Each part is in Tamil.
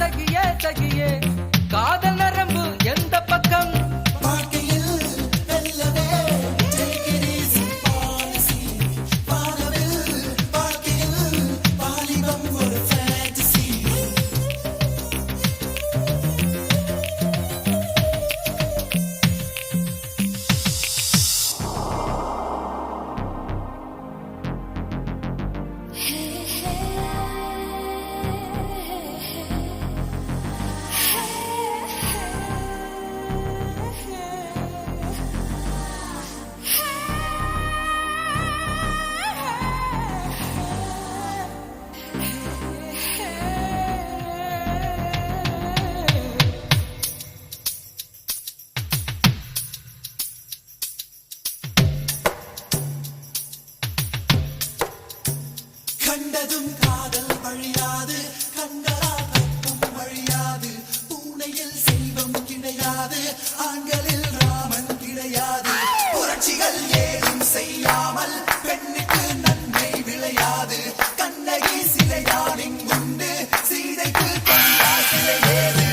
சகியே சகியே காதல் நரம்பு எந்த பக்கம் கண்டதும் காதல் வழியாது கண்டரா தப்பும் வழியாது பூனையில் செல்வம் கிடையாது ஆண்களில் ராமன் கிடையாது புரட்சிகள் ஏதும் செய்யாமல் பெண்ணுக்கு நன்மை விளையாது கண்ணகி சிலைதான் இங்குண்டு சீதைக்கு சிலை ஏது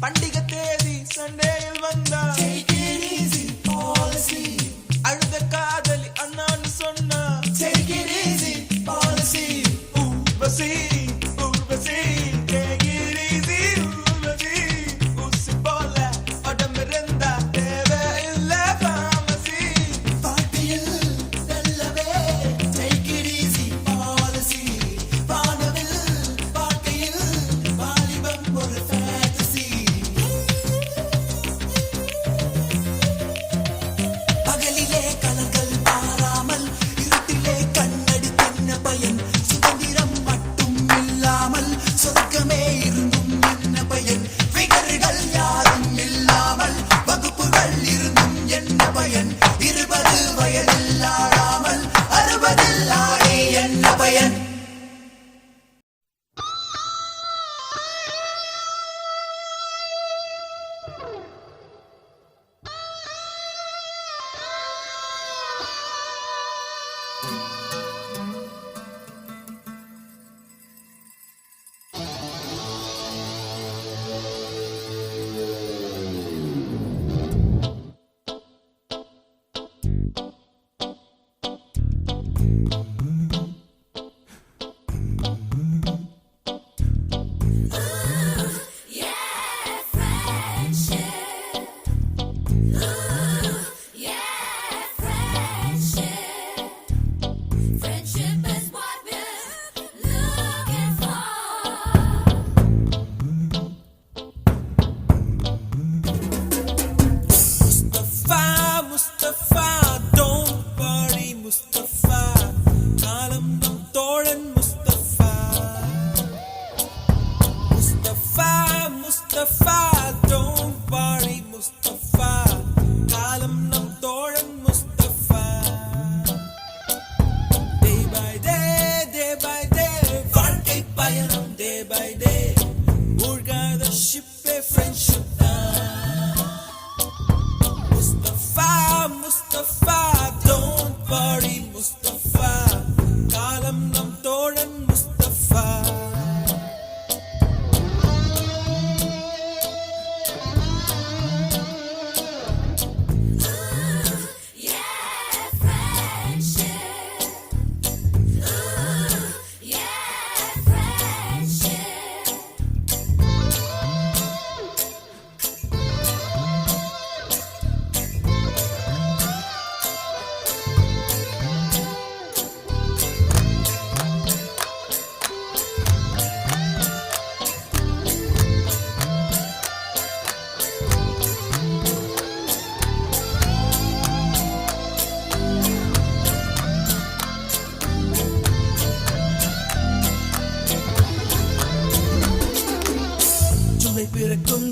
பண்டிகை தேதி சண்டேயில் வந்தா அழுத காதலி அண்ணான்னு சொன்னா ஊர்வசி ஊர்வசி ஊசி போல உடம்பிருந்தா தேவை இல்ல பாமசி பாட்டியில் நல்லவே take it easy policy வானவில் வாழ்க்கையில் வாலிபம் ஒரு fantasy பகலிலே கலங்கள் பாராமல் இருட்டிலே கண்ணடி தென்ன பயன் சுதந்திரம் மட்டும் இல்லாமல் சொர்க்கமே இருந்தும் என்ன பயன் விகர்கள் யாரும் இல்லாமல் வகுப்புகள் இருந்தும் என்ன பயன் 20 வயதில் ஆடாமல் 60 ஆடி என்ன பயன்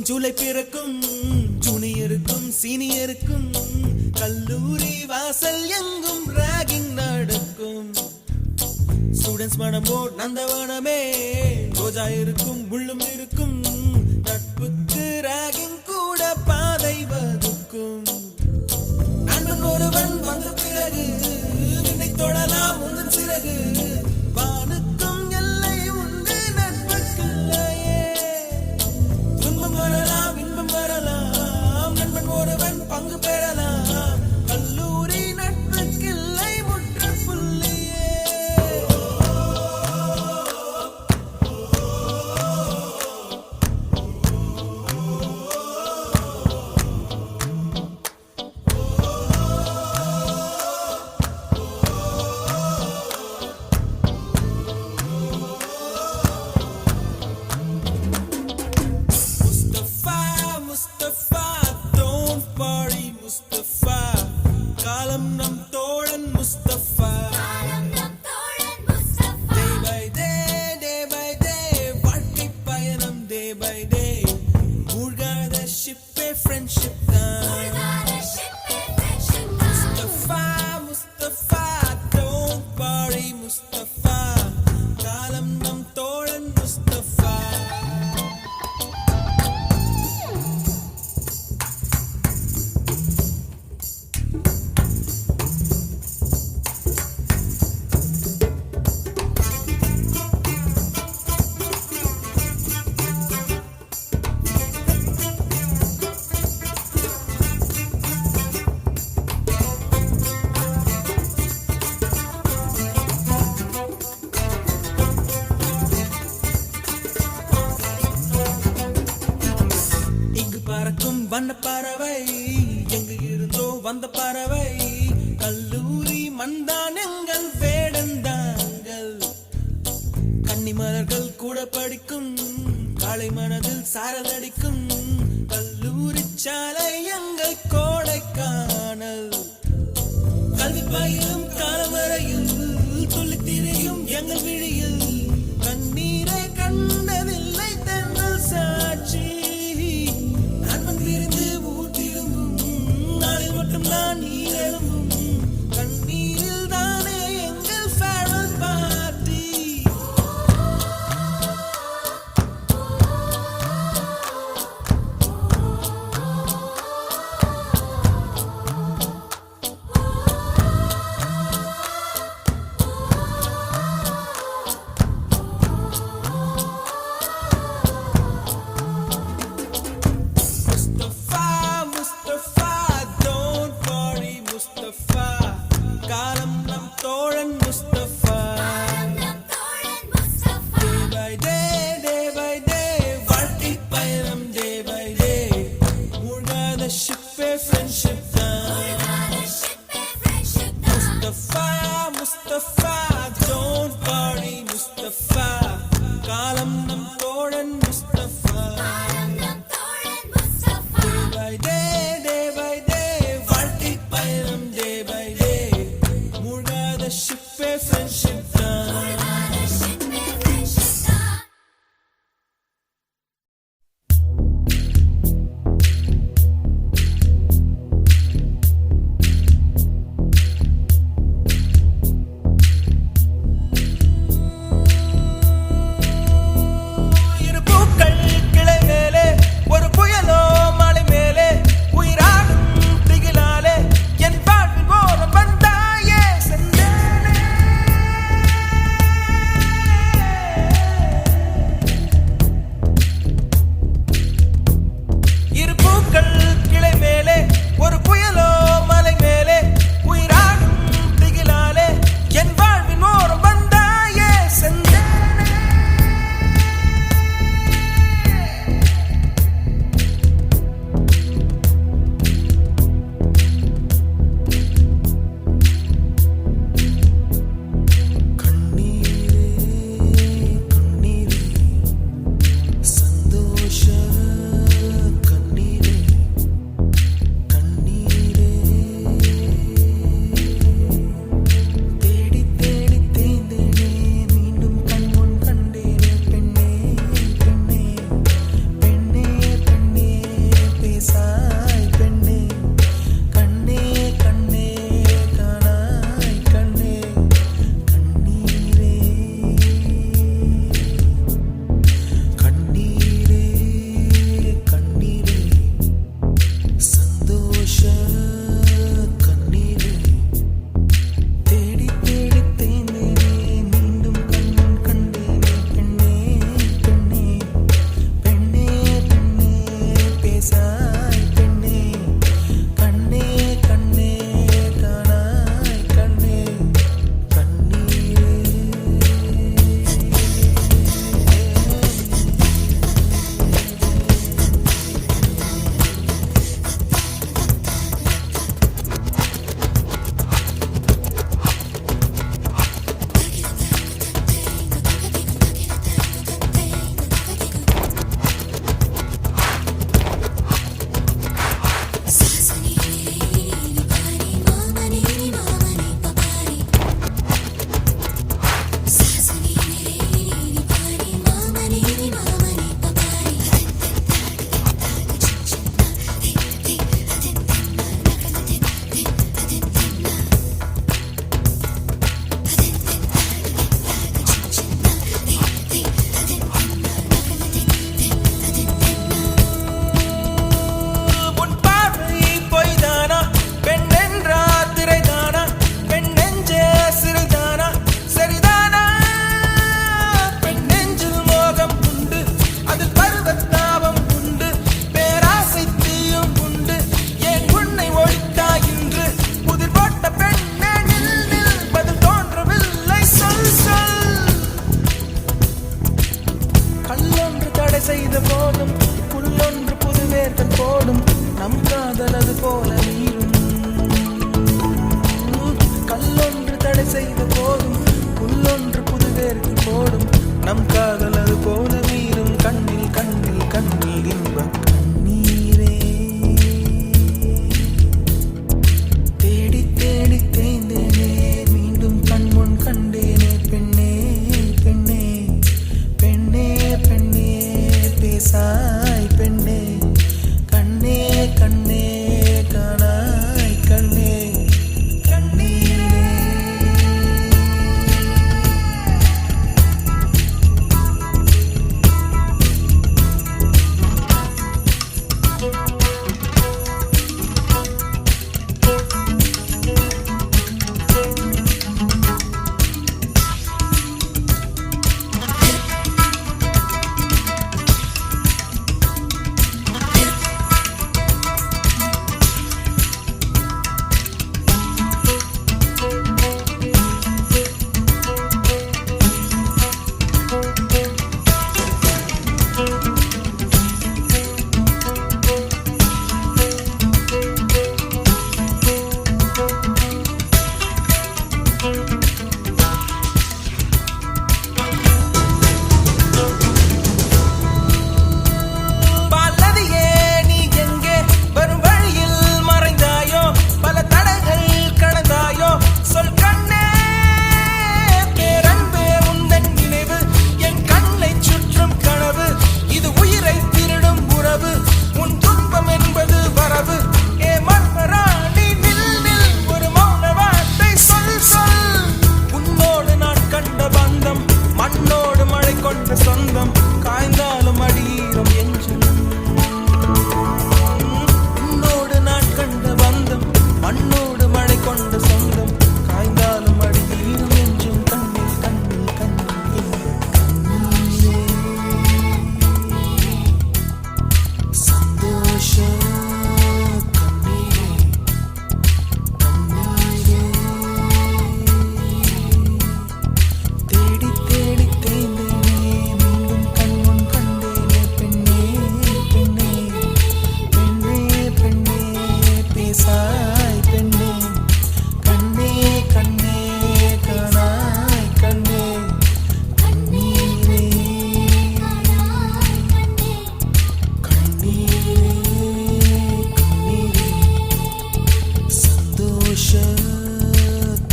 ஜூலை பிறக்கும் ஜூனியருக்கும் சீனியருக்கும் கல்லூரி வாசல் எங்கும் ராகிங் நடக்கும். ஸ்டூடெண்ட்ஸ் மனம் போர் நந்தவனமே ரோஜா இருக்கும் முள்ளும் இருக்கும். நட்புக்கு ராகிங் கூட பாதை வகுக்கும். பெறலாம் கல்லூரி நட்புக்கில்லை முற்றுப்புள்ளியே Mustafa, Mustafa, don't worry, Mustafa. காலம் நம் தோழன் Mustafa. Day by day, வாழ்க்கை பயணம் day by day. மூழ்காத ஷிப்பே friendship தான். Mustafa, Mustafa, don't worry, Mustafa. காலம் நம் தோழன் Mustafa. இங்கு பறக்கும் வண்ண பறவை எங்கு இருந்தோ வந்த பறவை கல்லூரி மந்தான் எங்கள் வேடந்தாங்கள் கன்னிமலர்கள் கூட படிக்கும் காலை மனதில் சாரல் அடிக்கும் கல்லூரி சாலை எங்கள் கோடைக்கானல் கல்வி பயிலும் காலவரையில் துள்ளி திரியும் எங்கள் விழியில் கண்ணீரை கண்டதில்லை தென்னல் சாட்சி நண்பன் விரிந்து ஊர் திரும்பும் நாளில் மட்டும் நான் நீர் எழும்பும் கண்ணீரில் தானே எங்கள் farewell party. Mustafa, Mustafa, don't worry, Mustafa. காலம் நம் தோழன் Mustafa. Day by day, வாழ்க்கை பயணம் day by day. மூழ்காத ஷிப்பே friendship தான். Mustafa, Mustafa, don't worry, Mustafa. காலம் நம் தோழன் Mustafa. Day by day, வாழ்க்கை பயணம் day by day. மூழ்காத ஷிப்பே friendship தான்.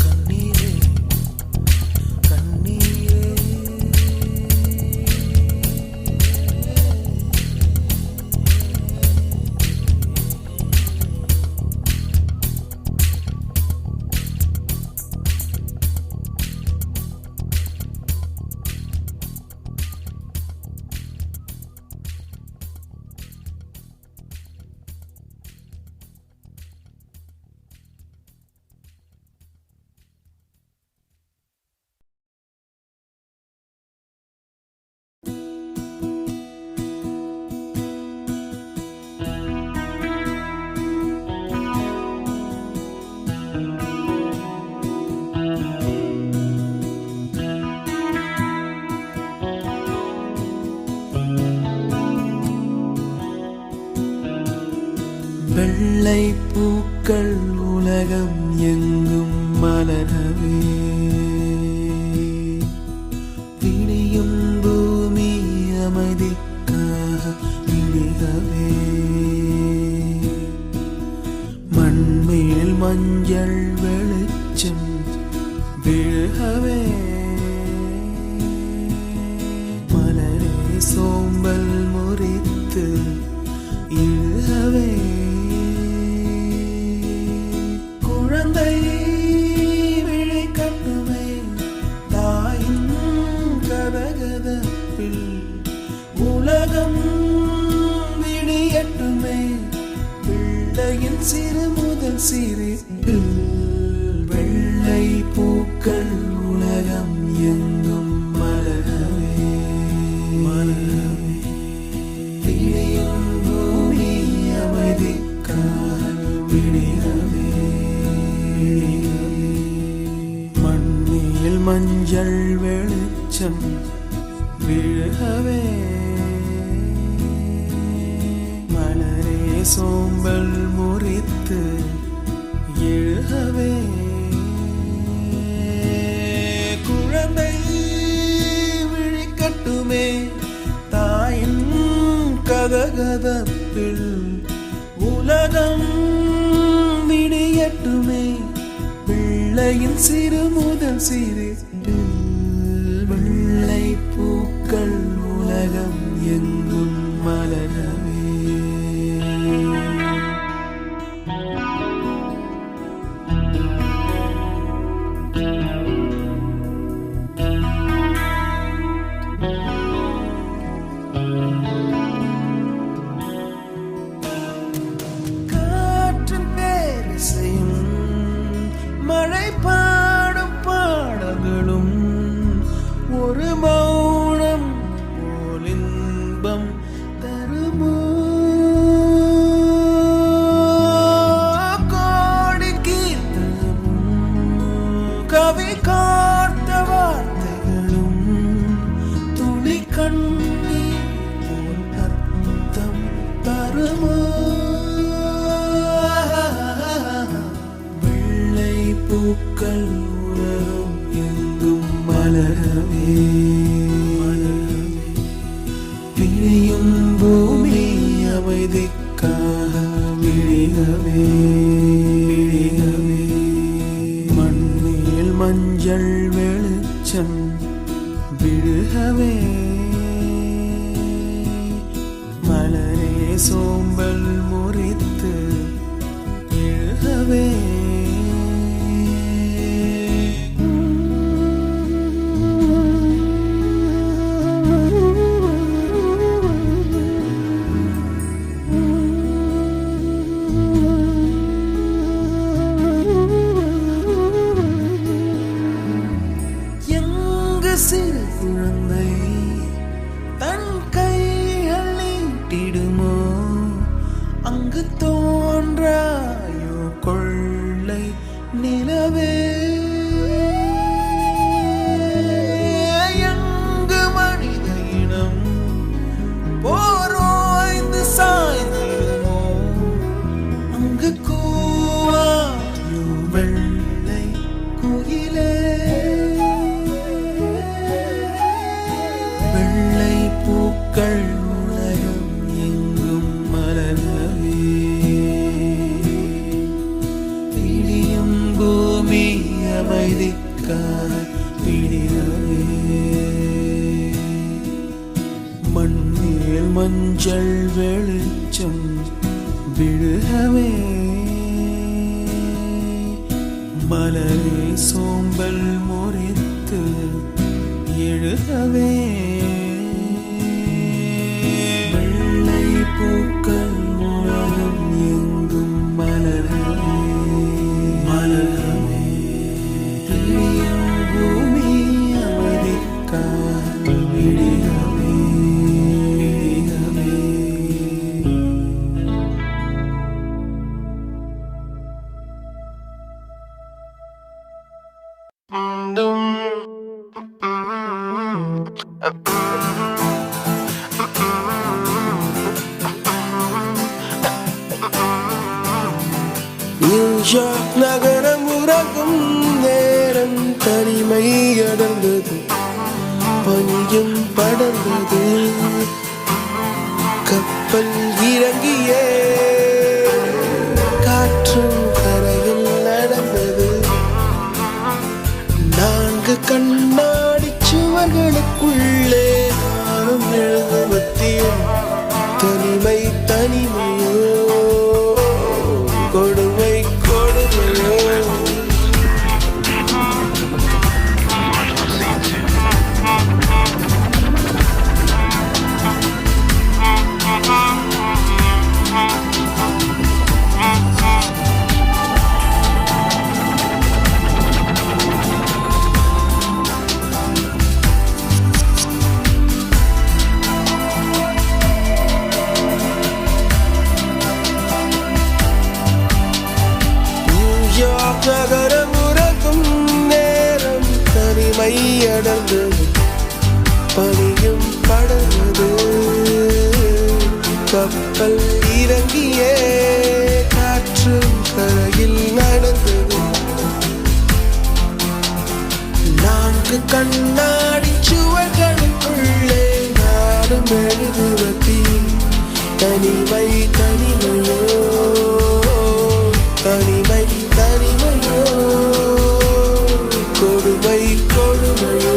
கண்ணீரே கண்ணீரே. வெள்ளை பூக்கள் உலகம் எங்கும் மலரவே, விடியும் பூமி அமைதிக்காக விடியவே, மண்மேல் மஞ்சள் வெளிச்சம் விழவே, மலரே சோம்பல் முறித்து இழவே, குழந்தை விழி கட்டுமே தாயின் கதகதப்பில், உலகம் விடியட்டுமே பிள்ளையின் சிறு முதல் சிரிப்பில். வெள்ளை பூக்கள் உலகம் எங்கும் மலரவே, மலரவே, விடியும் பூமி அமைதிக்காக விடியவே, மண்ணில் மஞ்சள் வெளிச்சம் விழவே, மலரே சோம்பல் முறித்து எழுகவே, குழந்தை விழிக்கட்டுமே தாயின் கதகதப்பில், உலகம் விடியட்டுமே பிள்ளையின் சிறு முதல் சிரிப்பில். வெள்ளை பூக்கள் உலகம் எங்கும் மலரவே. காற்றின் பேரிசையும் மழை பாடும் பாடல்களும் ஒரு மௌனம் போல் இன்பம் தருமோ, கோடி கீர்த்தனமும் கவி காத்த வார்த்தைகளும் துளி கண்ணீர் போல் அர்த்தம் தருமோ, வெள்ளை பூக்கள் உலகம் எங்கும் மலரவே, மலரவே, விடியும் பூமி அமைதிக்காக விடியவே, விடியவே, மண்ணில் மஞ்சள் வெளிச்சம் விழுகவே, மலரே சோம்பல் முறித்து எழுகவே, அமைதிக்காய் விடியவே மண்ணில் மஞ்சள் வெளிச்சம் விழுகவே மலரே சோம்பல் முறித்து எழுகவே வெள்ளை பூக்கள் உலகம் எங்கும் மலரவே மலரவே பிரியும் பூமி அமைதிக்காய் விடியவே விடியவே நியூயார்க் நகரம் உறங்கும் நேரம் தனிமை அடர்ந்தது பனியும் படர்ந்தது கப்பல் இறங்கியே காற்றும் கரையில் நடந்தது 4 கண்ணாடி சுவர்களுக்குள்ளே நானும் எழுதுவத்தியும் தனிமை தனிமையோ கொடுமை கொடுமையோ நியூயார்க் நகரம் உறங்கும் நேரம் தனிமை அடர்ந்தது பனியும் படர்ந்தது கப்பல் இறங்கியே காற்றும் கரையில் நடந்தது 4 கண்ணாடி சுவர்களுக்குள்ளே நாடும் எழுதுவதி தனிமை தனிமையோ தனிமை தனிமையோ கொடுமை கொடுமையோ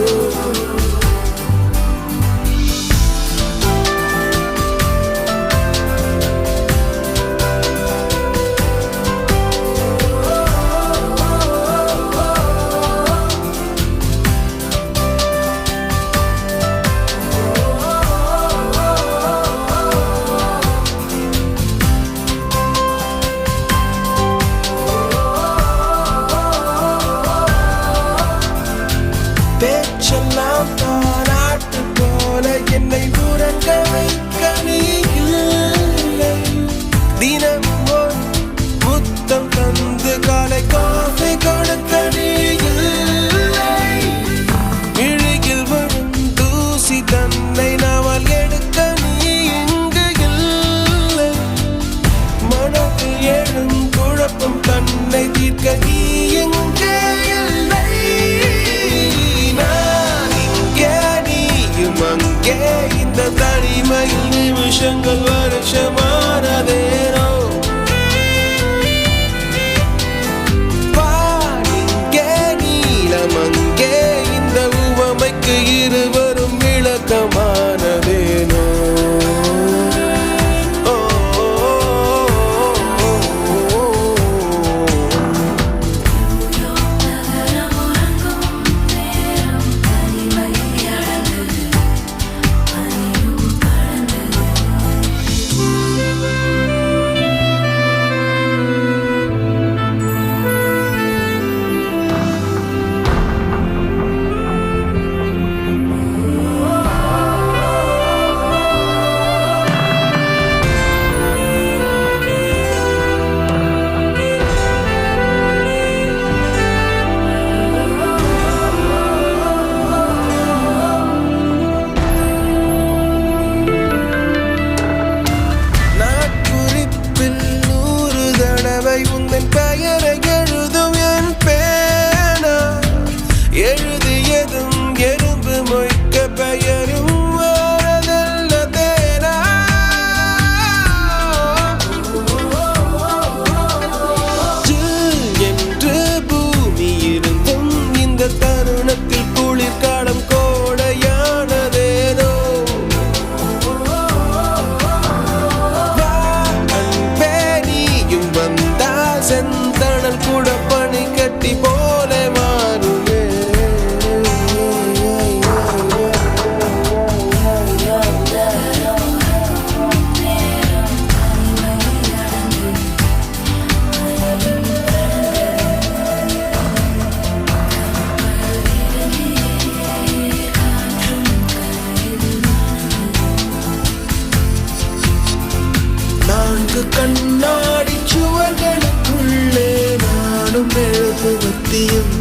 நாடும் மெழுகுவர்த்தியும்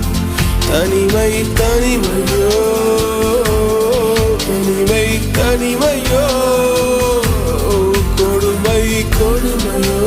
தனிமை தனிமையோ தனிமை தனிமையோ கொடுமை கொடுமையோ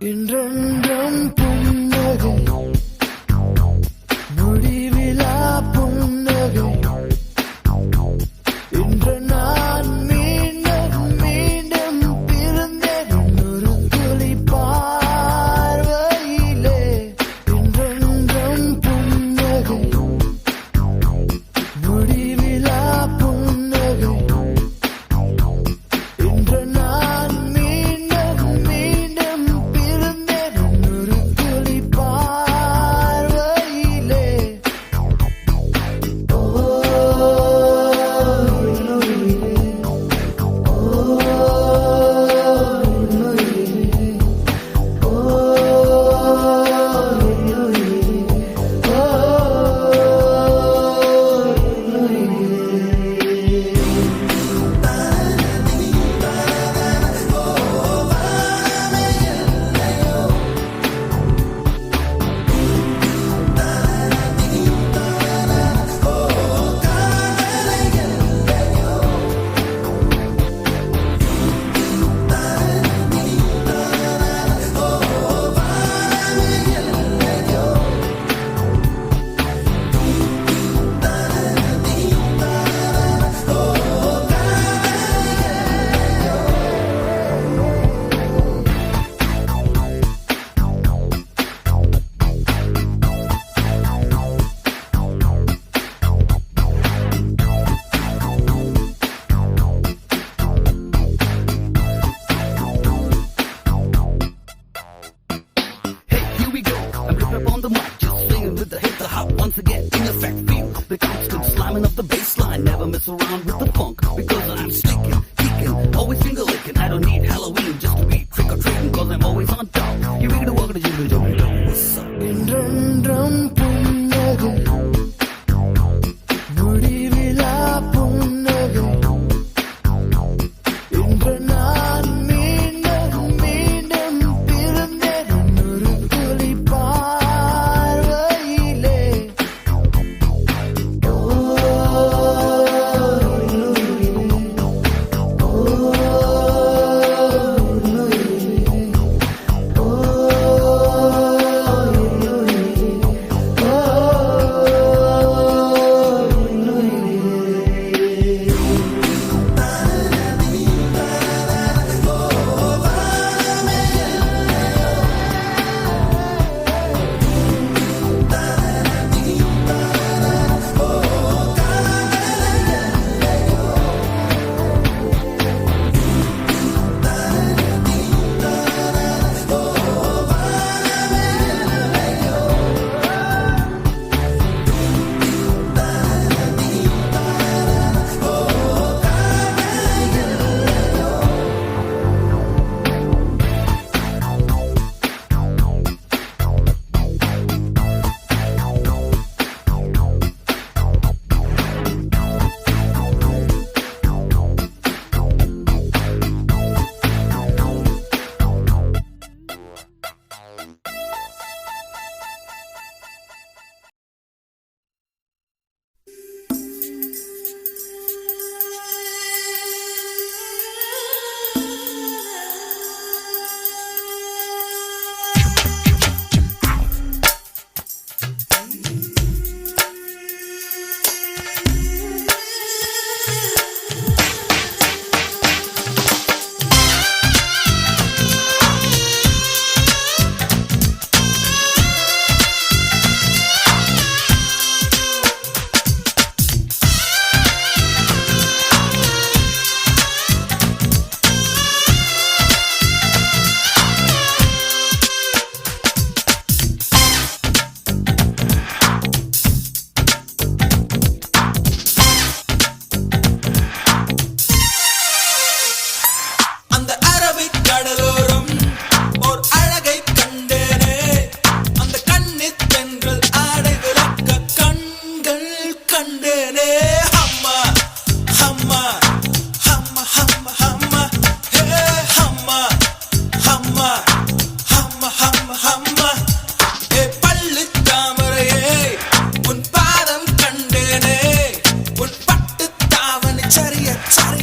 இன்றென்றும் புன்னகை முடிவிலா புன்னகை இன்று நான் மீண்டும் மீண்டும் பிறந்தேன் ஒரு துளி பார்வையிலே இன்றென்றும் புன்னகை முடிவிலா புன்னகை இன்று நான் மீண்டும் மீண்டும் பிறந்தேன் ஒரு துளி பார்வையிலே Here we go. I'm ripping up on the mic, just swinging with the hip, the hop once again in effect. Feel the constant slamming of the bass line. Never mess around with the funk because I'm sneaking, geeking, always finger licking. I don't need Halloween just to be trick or treating because I'm always on top. You ready to walk to you to what's up? இன்றென்றும் புன்னகை முடிவிலா புன்னகை இன்று நான் மீண்டும் மீண்டும் பிறந்தேன் ஒரு துளி பார்வையிலே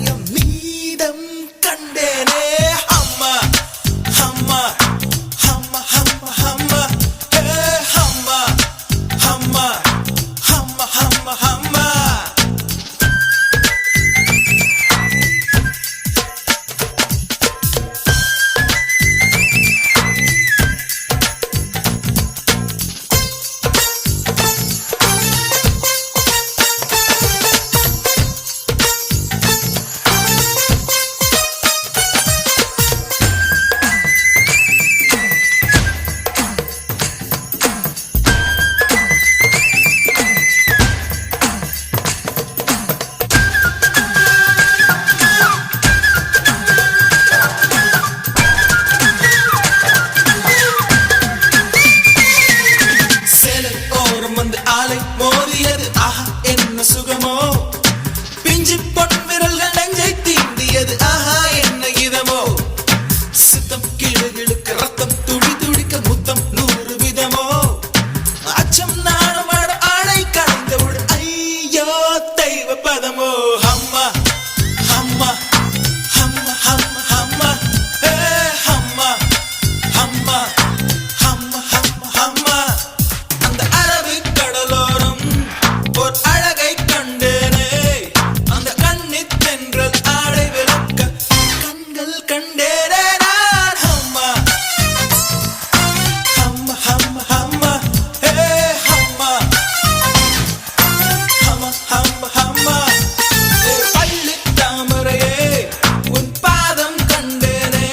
சரியம் மீதம் கண்டேனே அம்மா அம்மா அம்மா அம்மா அம்மா அம்மா அம்மா அம்மா அம்மா அம்மா ஆலை மோதியது ஆஹா என்ன சுகமோ பிஞ்சு பொன் விரல்கள் நெஞ்சை தீண்டியது ஆஹா என்ன இதமோ சித்தம் கிளுகிழுக்க ரத்தம் துடி துடிக்க முத்தம் 100 விதமோ அச்சம் நாணம் ஆடை கலைந்தவுடன் ஐயோ தெய்வ பதமோ அம்மா அம்மா அம்மா அம்மா அம்மா அம்மா அம்மா அம்மா அம்மா அம்மா அந்த அரபி கடலோரம் ஒரு அழகை கண்டேனே அந்த கண்ணித் தென்றல் ஆடை விளக்க கண்கள் கண்டேனே நான் அம்மா அம்மா அம்மா அம்மா அம்மா அம்மா அம்மா அம்மா பள்ளி தாமரையே உன் பாதம் கண்டேனே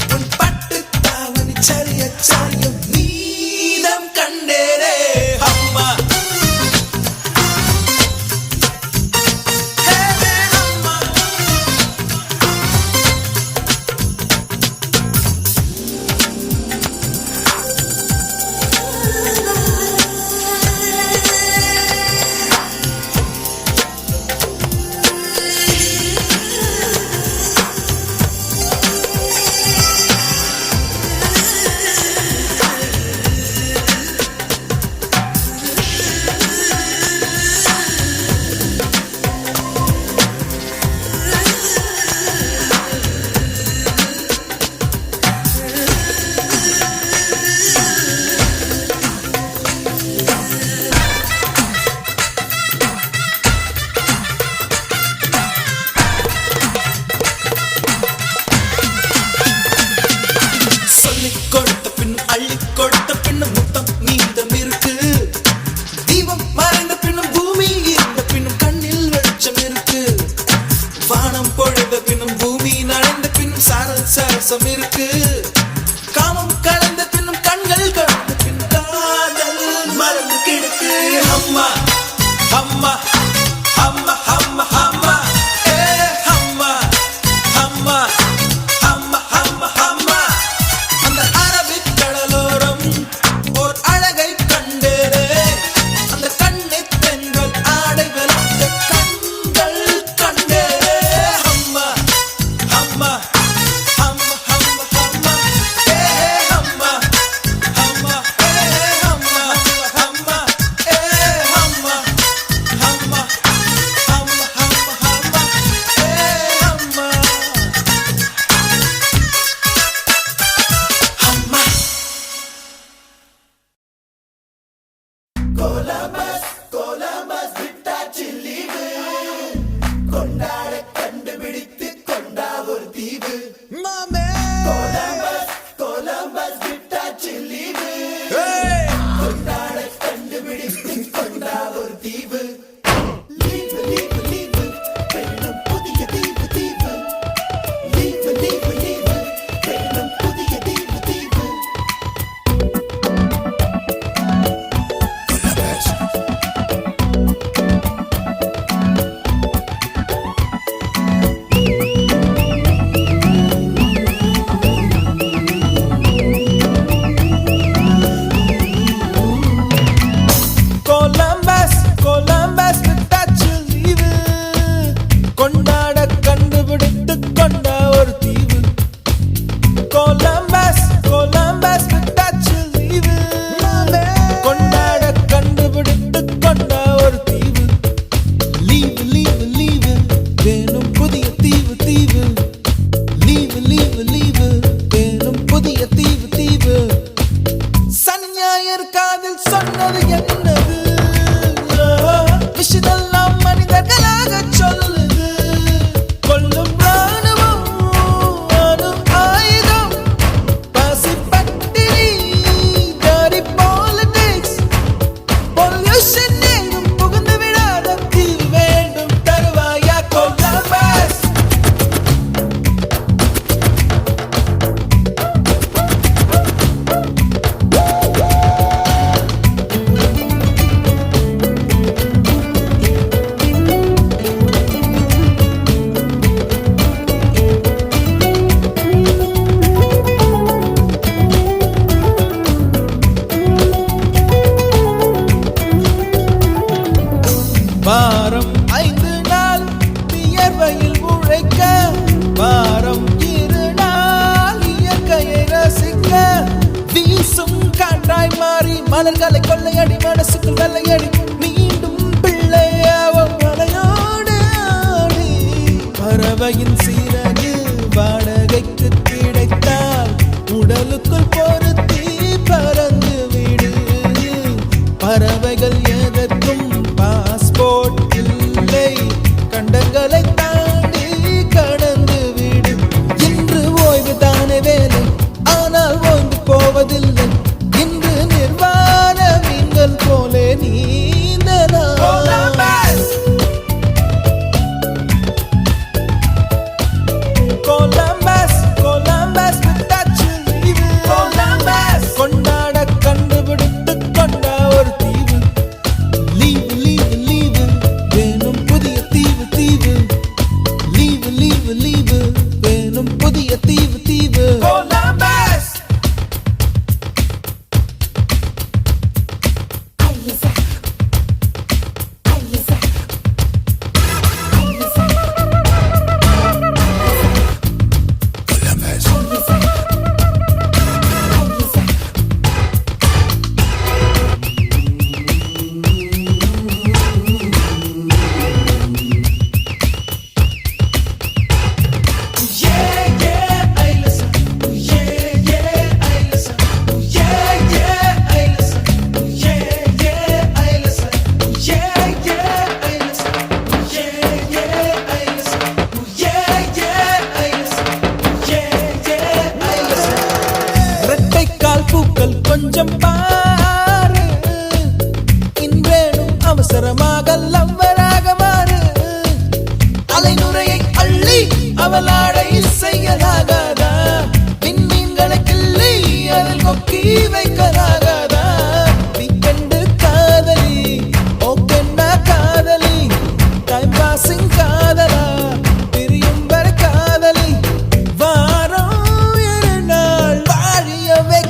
உன் பட்டு தாவணி சரிய சரியம் மீதம் கண்டேனே அம்மா அம்மா சொல்லிக் கொடுத்த பின் அள்ளிக் கொடுத்த பின்னும் முத்தம் மீதம் இருக்கு தீபம் மறைந்த பின்னும் பூமி இருந்த பின்னும் கண்ணில் வெளிச்சம் இருக்கு வானம் பொழுத பின்னும் பூமி நனைந்த பின்னும் சாரல் சரசம் இருக்கு காமம் கலந்த பின்னும் கண்கள் கலந்த பின் காதல் மறந்து கிடக்கு அம்மா அம்மா அம்மா அம்மா அம்மா அம்மா அம்மா அம்மா அம்மா அம்மா அந்த அரபிக் கடலோரம் ஓர் அழகை கண்டேனே அந்த கண்ணித் தென்றல் ஆடை விளக்க கண்கள் கண்டேனே அம்மா அம்மா அம்மா அம்மா அம்மா மலர்களை கொள்ளையடி மனசுக்குள் வெள்ளையடி மீண்டும் பிள்ளையாவும் மலையோடு ஆடி பறவையின் சீரகு வாடகைக்கு கிடைத்தால் உடலுக்குள் பொருத்தி பறந்து விடு பறவைகள் எதற்கும் பாஸ்போர்ட் இல்லை கண்டங்களை தாண்டி கடந்து விடு இன்று ஓய்வு தானே வேலை ஆனால் ஓய்ந்து போவதில்லை இன்று நிர்வாண மீன்கள் போலே நீந்தலாம் Columbus, Columbus without you leaving Columbus கொண்டாட கண்டுபிடித்து கொண்ட ஒரு தீவு லீவு லீவு லீவு வேணும் புதிய தீவு தீவு லீவு லீவு லீவு வேணும் புதிய தீவு தீவு Columbus பூக்கள் கொஞ்சம் பாரு இன்றேனும் அவசரமாக லவ்வராக மாறு அலைநுரையை அள்ளி அவளாடை செய்யலாகாதா விண்மீன்களை கிள்ளி அதில் கொக்கி வைக்கலாகாதா வீக்கெண்டு காதலி ஓகெண்டா காதலி டைம் பாசிங் காதலா பிரியும் வரை காதலி வாரம் இரு நாள் வாழியவே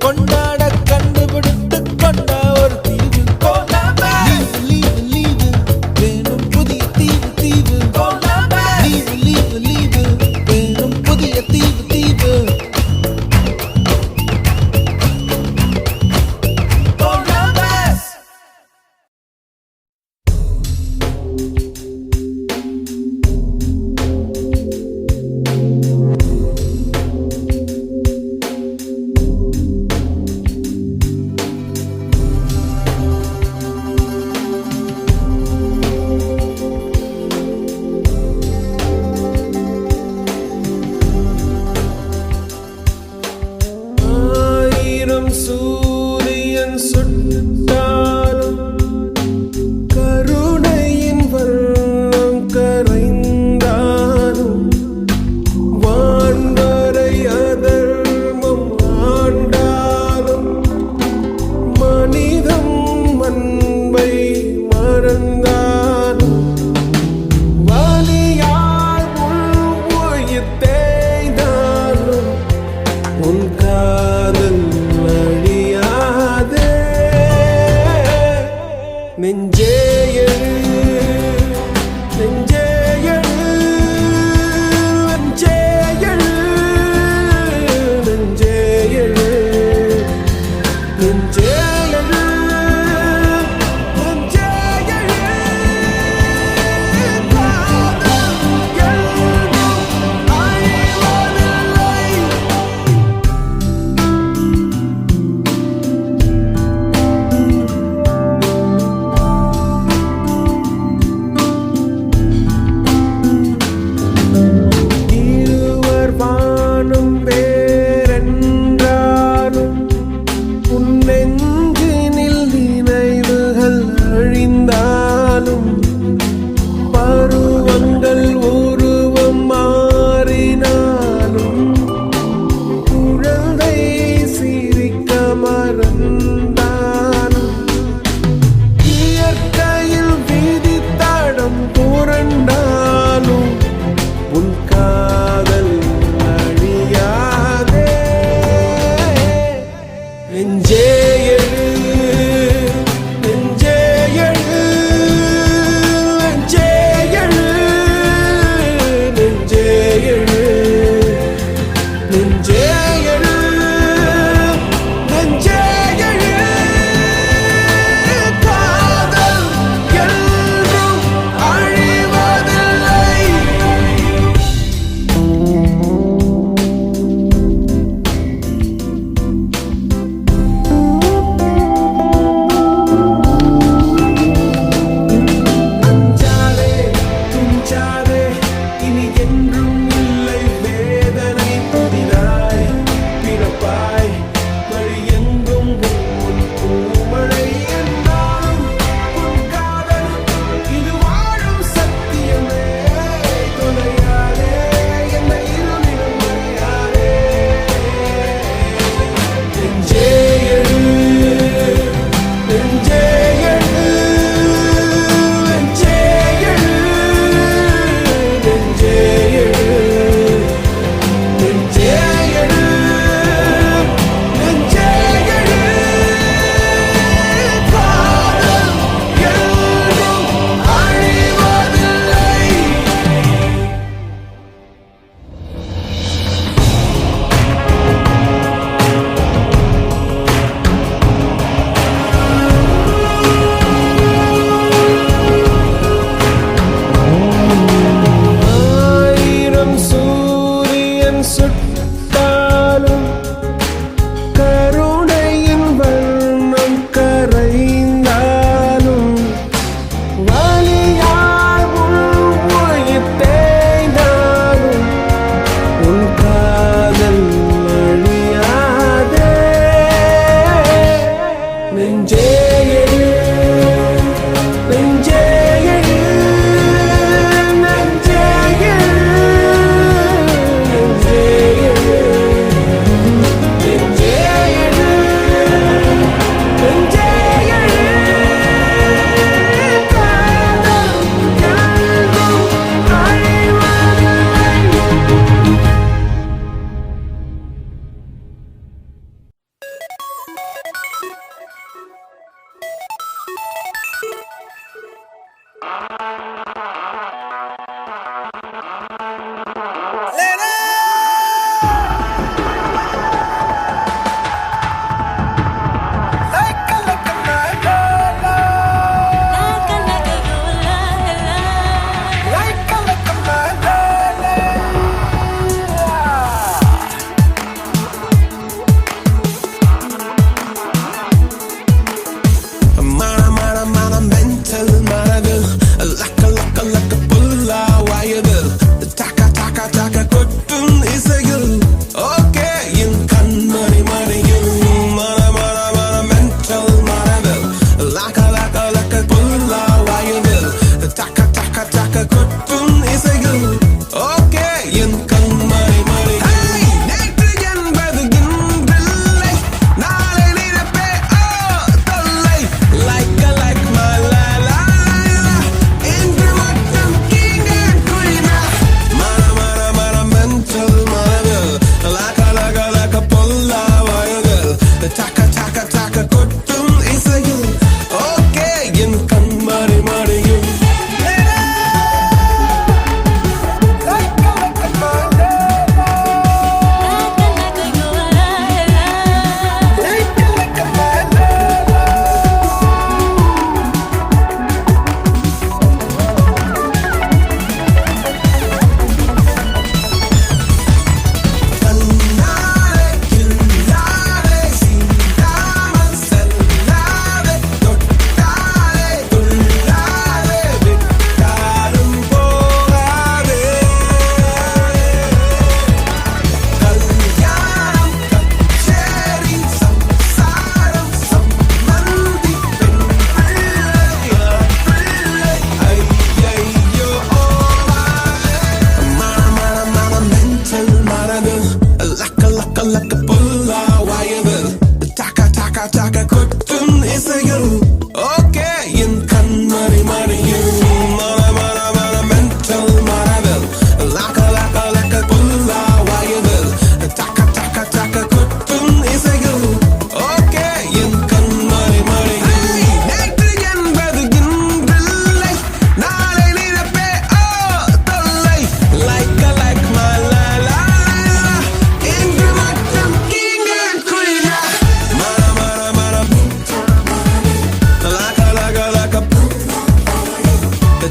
கொண்டாட கண்டுபிடித்து கொண்ட ஒரு தீவு லீவு லீவு வேணும் புதிய தீவு தீவு லீவு லீவு லீவு வேணும் புதிய தீவு தீவு சூரியன் சுட்டாலும் கருணையின் வண்ணம் கரைந்தாலும் வான்வரை அதர்மம் ஆண்டாலும் மனிதம் அன்பை மறந்தாலும் வலியால் உயிர் தேய்ந்தாலும் உன் காதல் அழியாதே நெஞ்சே எழு நெஞ்சே எழு நெஞ்சே எழு நெஞ்சே எழு நெஞ்சே எழு நெஞ்சே எழு காதல் எழுதும் அழிவதில்லை laka laka pulla வயதில் taka taka taka கொட்டும் இசைகள் ஓகே என் கண்மணி மணி நேற்று என்பது இன்றில்லை நாளை நினைப்பே தொல்லை like my la la la இன்று மட்டும் king and queen மர mental மனதில் laka laka laka pulla வயதில் taka taka taka கொட்டும் இசைகள் ஓகே என் கண்மணி மணியும் laka pulla வயதில் taka taka taka கொட்டும் இசைகள் ஓகே என் கண்மணி மணியும் மர mental மனதில் laka laka laka pulla வயதில் taka taka taka கொட்டும் இசைகள் ஓகே என் கண்மணி மணியும் நேற்று என்பது இன்றில்லை நாளை நினைப்பே தொல்லை like my la la la இன்று மட்டும் king and queen மர laka laka laka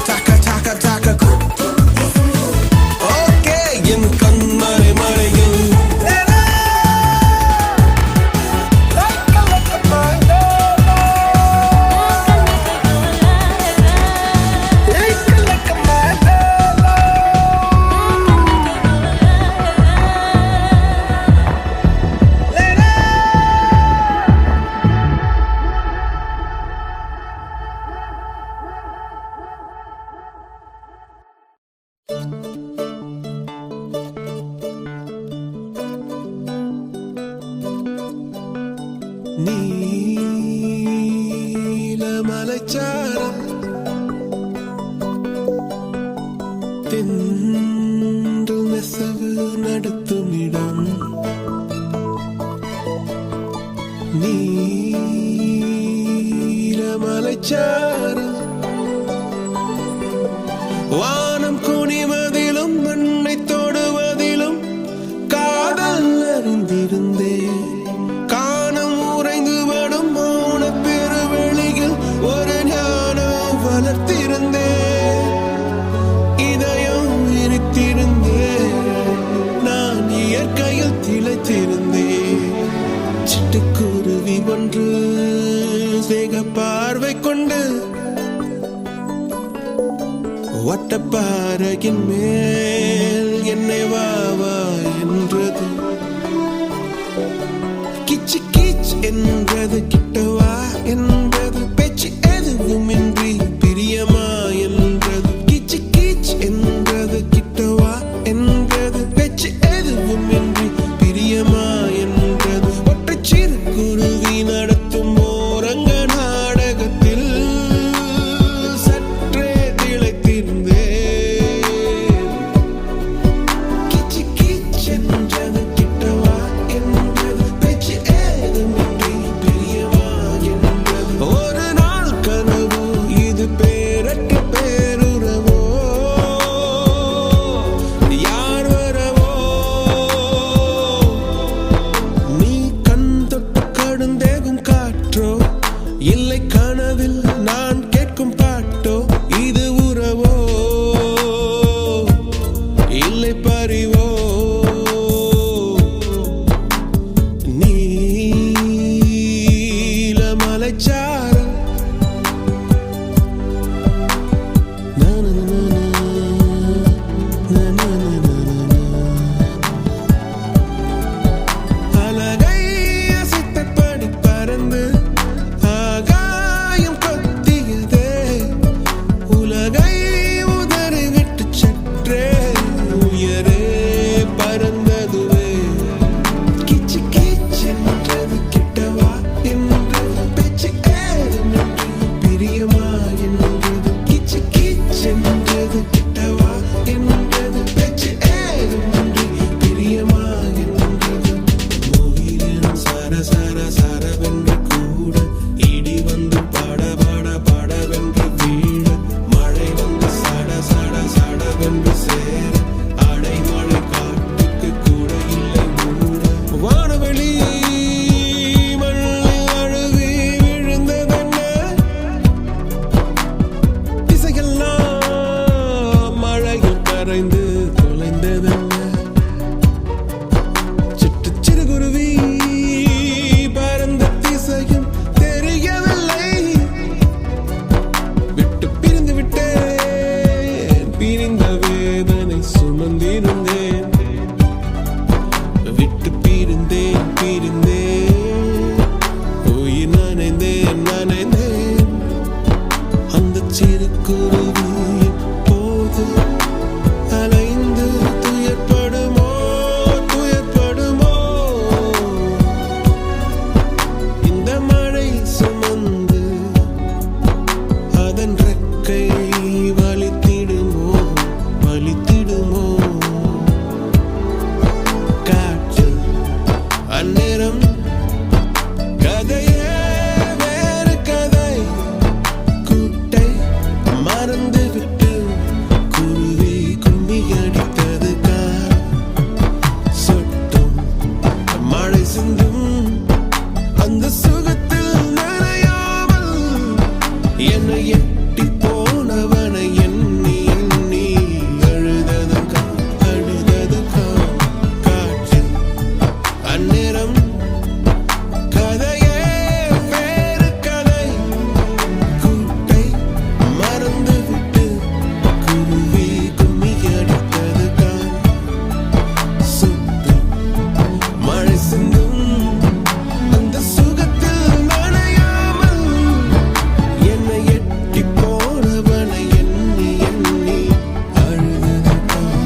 taka taka taka okay என் கண்மணி மணியும் நீலமலைச்சாரல் தென்றல் நெசவு நடத்தும் இடம் நீலமலைச்சாரல் வானம் குனிவதிலும் மண்ணை தொடுவதிலும் காதல் அறிந்திருந்தேன் காணம் உறைந்து வடும் மௌன பெருவெளியில் ஒரு ஞானம் வளர்த்திருந்தேன் இதயம் விரித்திருந்தேன் நான் இயற்கையில் திளைத்திருந்தேன் சிட்டுக்குருவி ஒன்று சேக பார்வை கொண்டு வட்டப்பாறையின் மேல் என்னை வா வா என்றது கிச்சு கிச் என்றது கிட்டவா என்றது பேச்சு எதுவுமின்றி பிரியமா என்றது கிச்சு கிச் என்றது கிட்டவா என்றது பேச்சு எதுவுமின்றி பிரியமா என்றது ஒற்றை சிறு குருவி நடத்தும் ஓரங்க நாடகத்தில் சற்றே திளைத்திருந்தேன் கிச்சு கிச் என்றது கிட்டவா என்றது பேச்சு ஏதுமின்றி பிரியமா என்றது ஒரு நாள் கனவு சிறுகுருவி போது அலைந்து துயர்படுமோ துயர்படுமோ இந்த மழை சுமந்து அதன் ரெக்கை வலித்திடுமோ வலித்திடுமோ காற்று அந்நேரம் கதையே வேறு கதை கூட்டை மறந்துவிட்டு குருவி கும்மி அடித்தது கார் சொட்டும் மழை சிந்தும் அந்த சுகத்தில் நனையாமல் என்னை எட்டி போனவனை எண்ணி எண்ணி அழுதது காற்றில் அந்நேரம் கதையே வேறு கதை கூட்டை மறந்துவிட்டு குருவி கும்மி அடித்தது கார் சொட்டும் மழை சிந்தும் அந்த சுகத்தில் நனையாமல் என்னை எட்டி போனவனை எண்ணி எண்ணி அழுதது கார்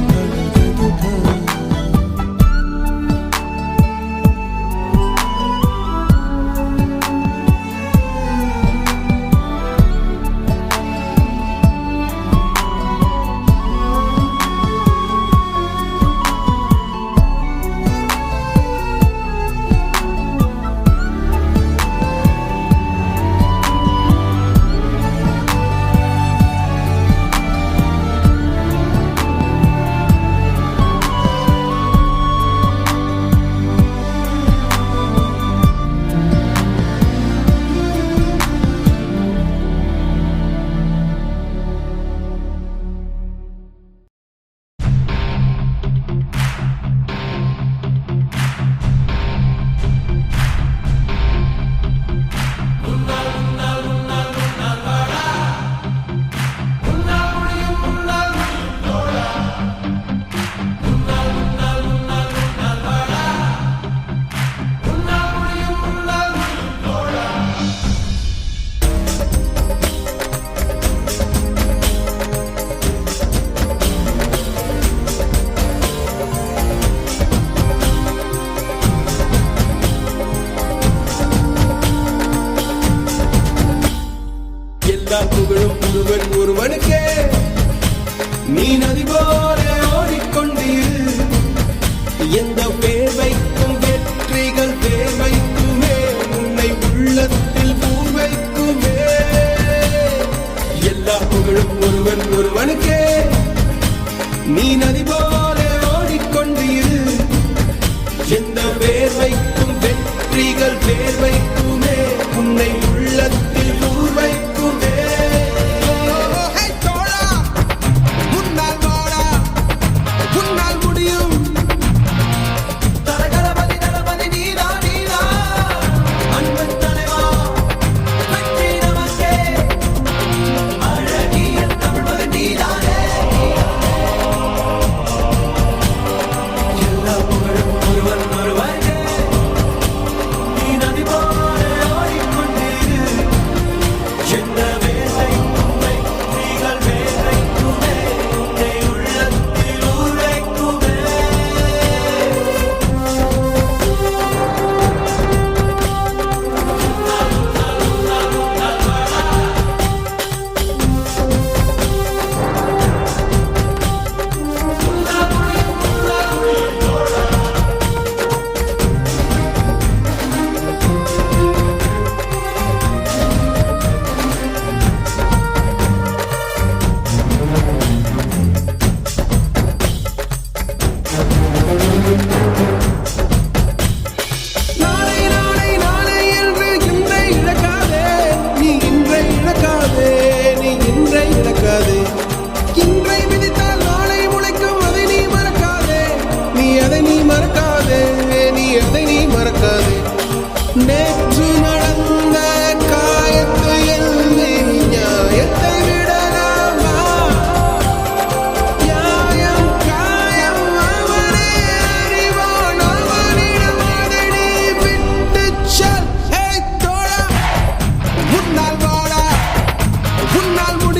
எல்லா புகழும் ஒருவன் ஒருவனுக்கே நீ நதி போல ஓடிக்கொண்டீர் எந்த பேர் வைக்கும் வெற்றிகள் பேர் வைக்குமே உன்னை உள்ளத்தில் பூர் வைக்குமே எல்லா புகழும் ஒருவன் ஒருவனுக்கே நீ நதி போல ஓடிக்கொண்டீர் எந்த பேர் வைக்கும் வெற்றிகள் பேர் வைக்குமே உன்னை உள்ளத்தில் பூர் வைக்குமே உன்னால் முடியும் தரகரபதி தளபதி நீதா நீதா அன்பன் தலைவா வெற்றி நமக்கே அழகிய தமிழ் மகன் நீதானே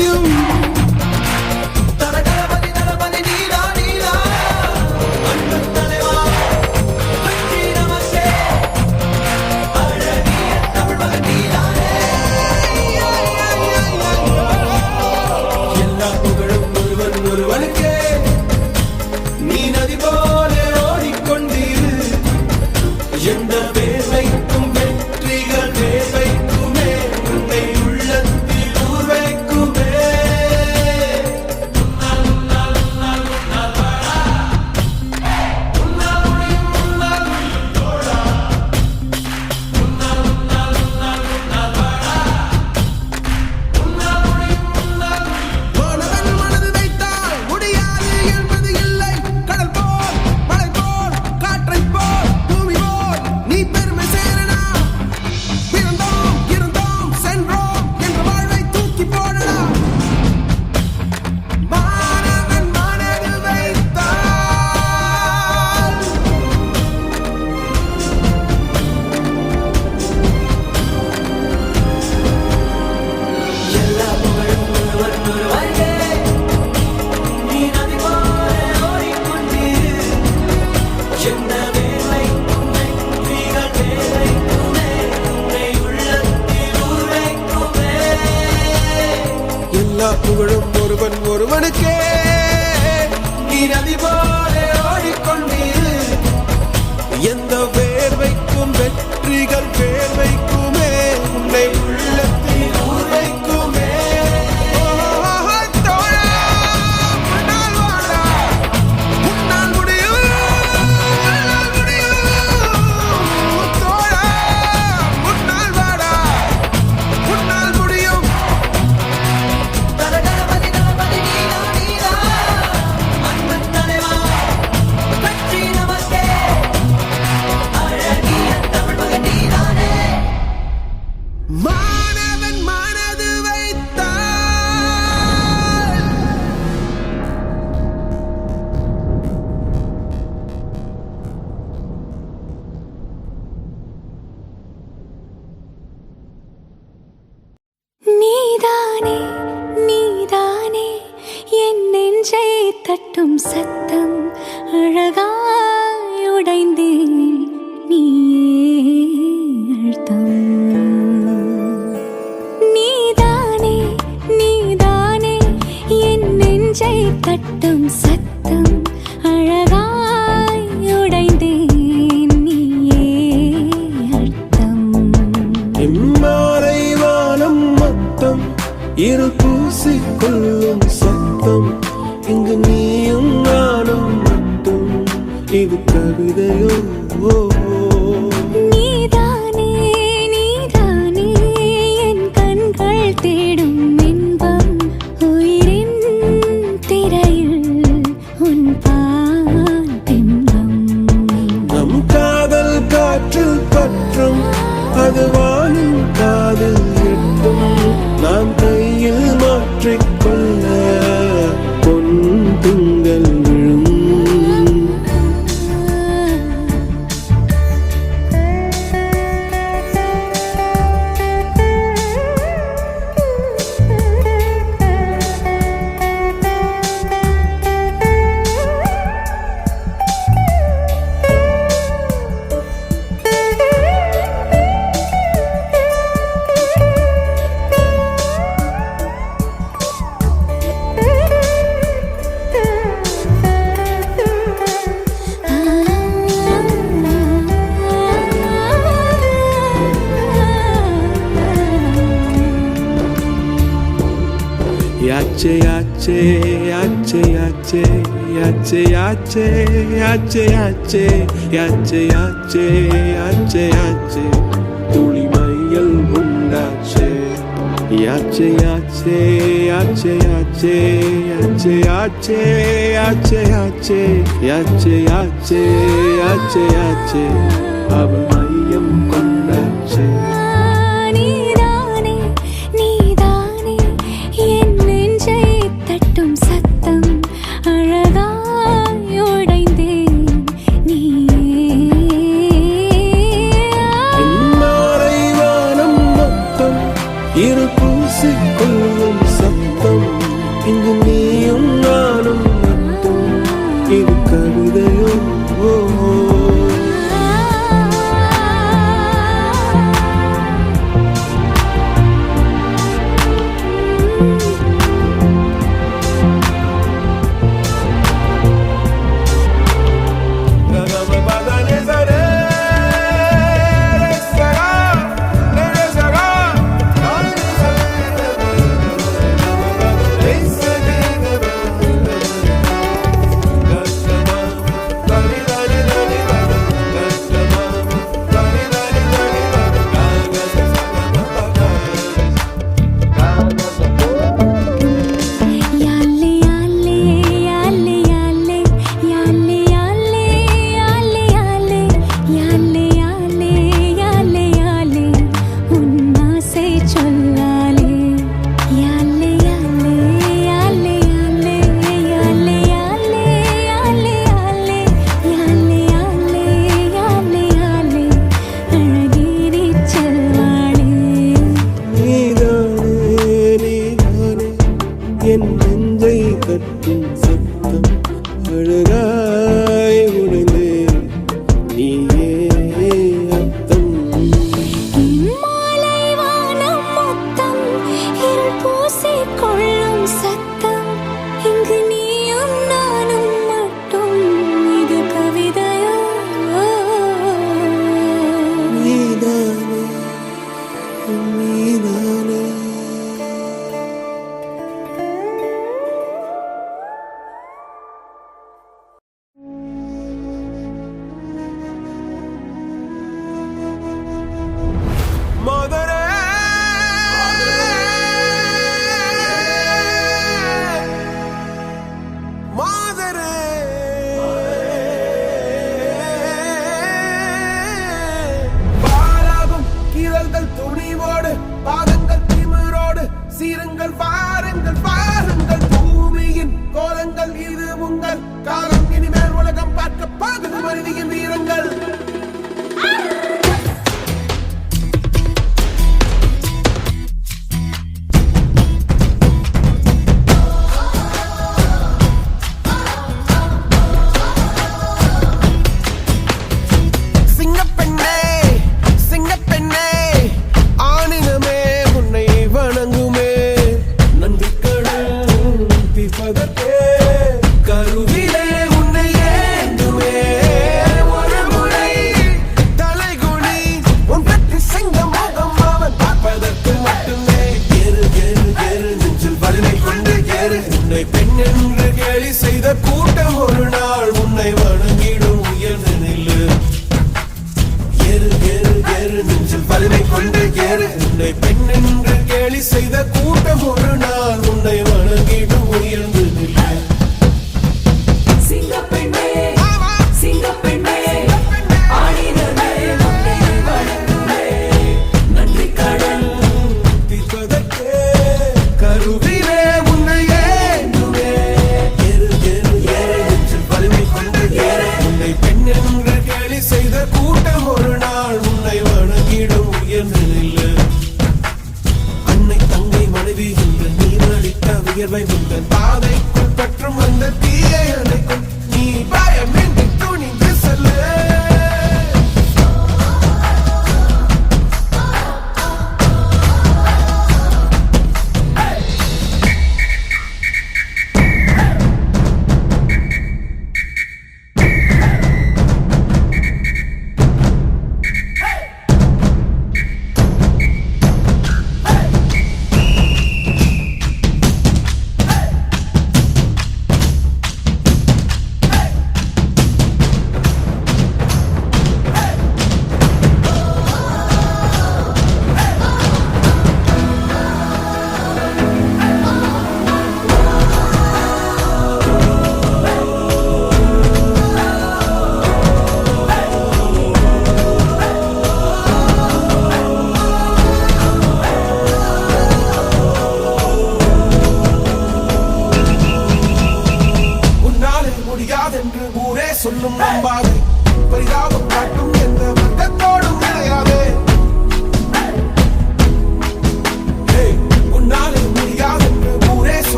முடியும் தளபதி தளபதி நீடா நீடா அன்பு தலைவா வெற்றி நமக்கே அழகிய தமிழ் மகன் நீதானே எல்லா புகழும் ஒருவன் ஒருவனுக்கே நீ நதி போல ஓடிக்கொண்டிரு எந்த வேர்வைக்கும் வெற்றிகள் வேர்வைக்குமே உன்னை உள்ளத்தில் ஊர் வைக்குமே மாணவன் மனது வைத்தால் முடியாது என்பது இல்லை கடல் போல் மலை போல் காற்றை போல் பூமி போல் நீ பெருமை சேரனா பிறந்தோம் இருந்தோம் சென்றோம் என்ற வாழ்வை தூக்கி போடலாம் மாணவன் மனதில் வைத்தால் எல்லா புகழும் ஒருவன் ஒருவனுக்கே நீ நதி போல ஓடிக்கொண்டிரு எந்த வேர்வைக்கும் வெற்றிகள் வேர்வைக்குமே உன்னை உள்ளத்தில் ஊர் வைக்குமே எல்லா புகழும் ஒருவன் ஒருவனுக்கே நீ நதி போல ஓடிக்கொண்டிரு எந்த வேர்வைக்கும் வெற்றிகள் வேர்வைக்குமே உன்னை உள்ளத்தில் ஊர் வைக்குமே தோழா முன்னால் வாடா உன்னால் முடியும் உன்னால் முடியும் தோழா முன்னால் வாடா உன்னால் முடியும் தளபதி தளபதி நீடா நீடா அன்பு தலைவா வெற்றி நமக்கே அழகிய தமிழ் மகன் நீதானே மாணவன் மனது வைத்தால் நீதானே நீதானே என் நெஞ்சை தட்டும் சத்தம் அழகாய் உடைந்தேன் நீயே அழுத்தம் நீதானே நீதானே என் நெஞ்சை தட்டும் சத்தம் அழகாய் உடைந்தேன் நீயே அழுத்தம் இம்மாலை வானம் மொத்தம் இரு பூசிக்கொள்ளும் சத்தம் இங்கு நீயும் நானும் மட்டும் இது கவிதையோ நீதானே நீதானே என் கண்கள் தேடும் இன்பம் உயிரின் திரையில் உன் பால் பிம்பம் நம் காதல் காற்றில் பற்றும் அது வானின் காதில் எட்டும் நாம் கையில் மாற்றிக்கொள்ள பொன் திங்கள் விழும் Yache yache yache yache yache yache yache yache yache yache yache yache tuli mayal undache yache yache yache yache yache yache yache yache yache yache yache yache aval mayam kondache நீதானே நீதானே என் நெஞ்சை தட்டும் சத்தம் அழகாய் உடைந்தேன் நீயே இம்மாலை வானம் மொத்தம் இரு பூசிக்கொள்ளும் சத்தம் இங்கு நீயும் நானும் மட்டும் இது கவிதையோ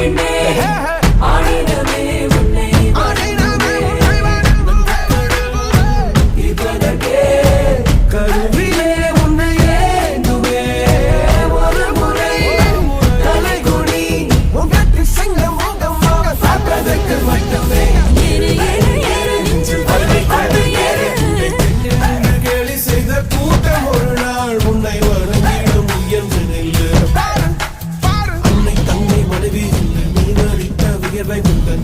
பெண்ணே ஆடினமே உன்னை ஆடினமே உன்னை வணங்கும் இப்பதற்கே கருவிலே உன்னை ஏந்துவே ஒரு முறை தலைகுனி உனக்கு செங்க முகம் பார்ப்பதற்கு மட்டுமே ஏறு ஏறு ஏறு நெஞ்சில் பறவை கொண்டு ஏறு என்று கேலி செய்த கூட்டம் ஒரு நாள் உன்னை வணங்கிடும் உயர்ந்து நில்லு அன்னை தங்கை மனைவி நீ நடித்த வியர்வை முந்தன்